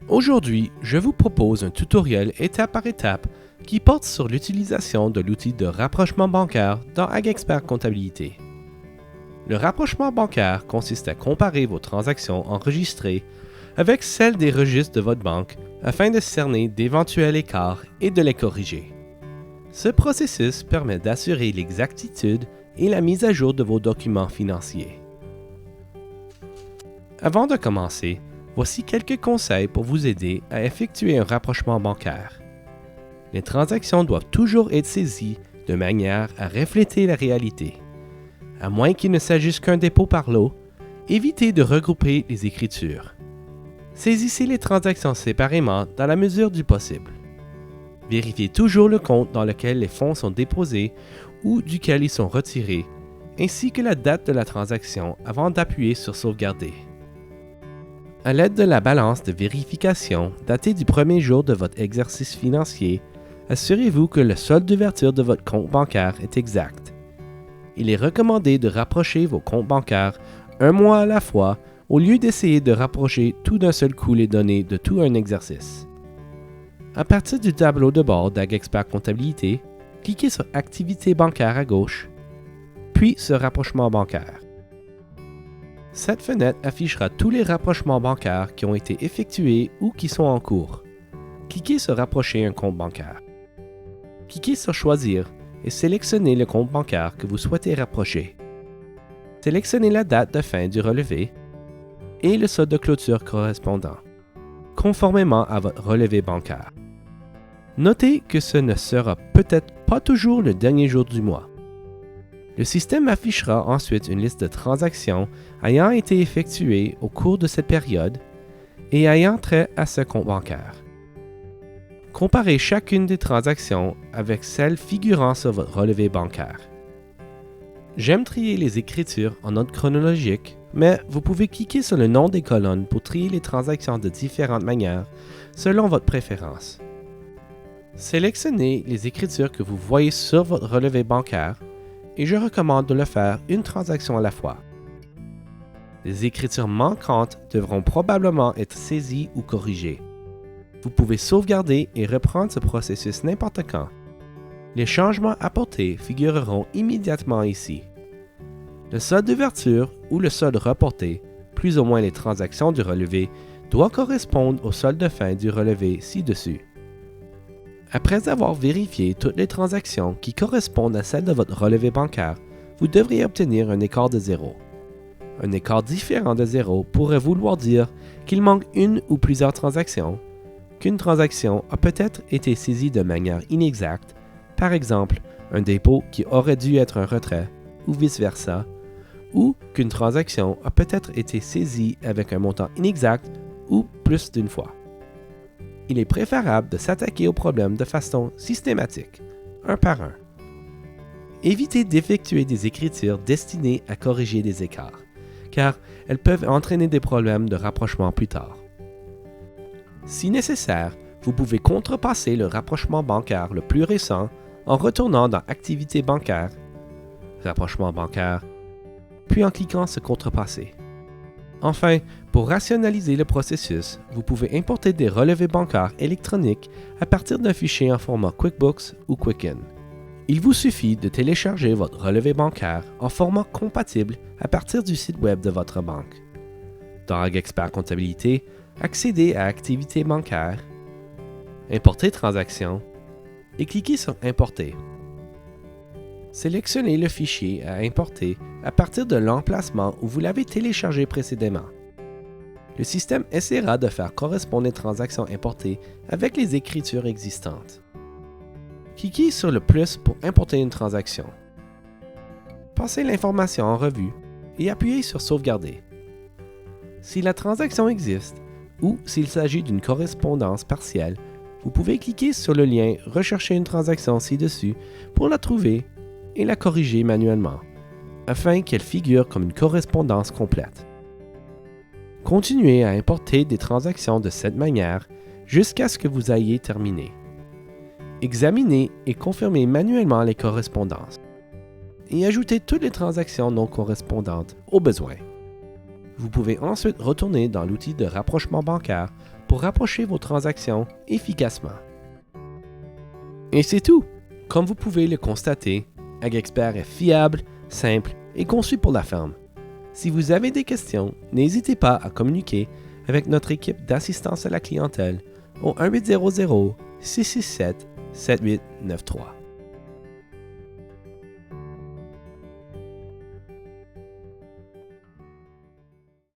Aujourd'hui, je vous propose un tutoriel étape par étape qui porte sur l'utilisation de l'outil de rapprochement bancaire dans AgExpert Comptabilité. Le rapprochement bancaire consiste à comparer vos transactions enregistrées avec celles des registres de votre banque afin de cerner d'éventuels écarts et de les corriger. Ce processus permet d'assurer l'exactitude et la mise à jour de vos documents financiers. Avant de commencer, voici quelques conseils pour vous aider à effectuer un rapprochement bancaire. Les transactions doivent toujours être saisies de manière à refléter la réalité. À moins qu'il ne s'agisse qu'un dépôt par lot, évitez de regrouper les écritures. Saisissez les transactions séparément dans la mesure du possible. Vérifiez toujours le compte dans lequel les fonds sont déposés ou duquel ils sont retirés, ainsi que la date de la transaction avant d'appuyer sur Sauvegarder. À l'aide de la balance de vérification datée du premier jour de votre exercice financier, assurez-vous que le solde d'ouverture de votre compte bancaire est exact. Il est recommandé de rapprocher vos comptes bancaires un mois à la fois au lieu d'essayer de rapprocher tout d'un seul coup les données de tout un exercice. À partir du tableau de bord d'AgExpert Comptabilité, cliquez sur Activité bancaire à gauche, puis sur Rapprochement bancaire. Cette fenêtre affichera tous les rapprochements bancaires qui ont été effectués ou qui sont en cours. Cliquez sur Rapprocher un compte bancaire. Cliquez sur Choisir et sélectionnez le compte bancaire que vous souhaitez rapprocher. Sélectionnez la date de fin du relevé et le solde de clôture correspondant, conformément à votre relevé bancaire. Notez que ce ne sera peut-être pas toujours le dernier jour du mois. Le système affichera ensuite une liste de transactions ayant été effectuées au cours de cette période et ayant trait à ce compte bancaire. Comparez chacune des transactions avec celle figurant sur votre relevé bancaire. J'aime trier les écritures en ordre chronologique, mais vous pouvez cliquer sur le nom des colonnes pour trier les transactions de différentes manières selon votre préférence. Sélectionnez les écritures que vous voyez sur votre relevé bancaire et je recommande de le faire une transaction à la fois. Les écritures manquantes devront probablement être saisies ou corrigées. Vous pouvez sauvegarder et reprendre ce processus n'importe quand. Les changements apportés figureront immédiatement ici. Le solde d'ouverture ou le solde reporté, plus ou moins les transactions du relevé, doit correspondre au solde de fin du relevé ci-dessus. Après avoir vérifié toutes les transactions qui correspondent à celles de votre relevé bancaire, vous devriez obtenir un écart de 0. Un écart différent de 0 pourrait vouloir dire qu'il manque une ou plusieurs transactions, qu'une transaction a peut-être été saisie de manière inexacte, par exemple un dépôt qui aurait dû être un retrait, ou vice-versa, ou qu'une transaction a peut-être été saisie avec un montant inexact ou plus d'une fois. Il est préférable de s'attaquer au problème de façon systématique, un par un. Évitez d'effectuer des écritures destinées à corriger des écarts, car elles peuvent entraîner des problèmes de rapprochement plus tard. Si nécessaire, vous pouvez contrepasser le rapprochement bancaire le plus récent en retournant dans Activité bancaire, Rapprochement bancaire, puis en cliquant sur Contrepasser. Enfin, pour rationaliser le processus, vous pouvez importer des relevés bancaires électroniques à partir d'un fichier en format QuickBooks ou Quicken. Il vous suffit de télécharger votre relevé bancaire en format compatible à partir du site web de votre banque. Dans AgExpert Comptabilité, accédez à Activité bancaire, Importer transaction et cliquez sur Importer. Sélectionnez le fichier à importer à partir de l'emplacement où vous l'avez téléchargé précédemment. Le système essaiera de faire correspondre les transactions importées avec les écritures existantes. Cliquez sur le plus pour importer une transaction. Passez l'information en revue et appuyez sur Sauvegarder. Si la transaction existe ou s'il s'agit d'une correspondance partielle, vous pouvez cliquer sur le lien « Rechercher une transaction » ci-dessus pour la trouver et la corriger manuellement, afin qu'elle figure comme une correspondance complète. Continuez à importer des transactions de cette manière jusqu'à ce que vous ayez terminé. Examinez et confirmez manuellement les correspondances et ajoutez toutes les transactions non correspondantes au besoin. Vous pouvez ensuite retourner dans l'outil de rapprochement bancaire pour rapprocher vos transactions efficacement. Et c'est tout! Comme vous pouvez le constater, AgExpert est fiable, simple et conçu pour la ferme. Si vous avez des questions, n'hésitez pas à communiquer avec notre équipe d'assistance à la clientèle au 1-800-667-7893.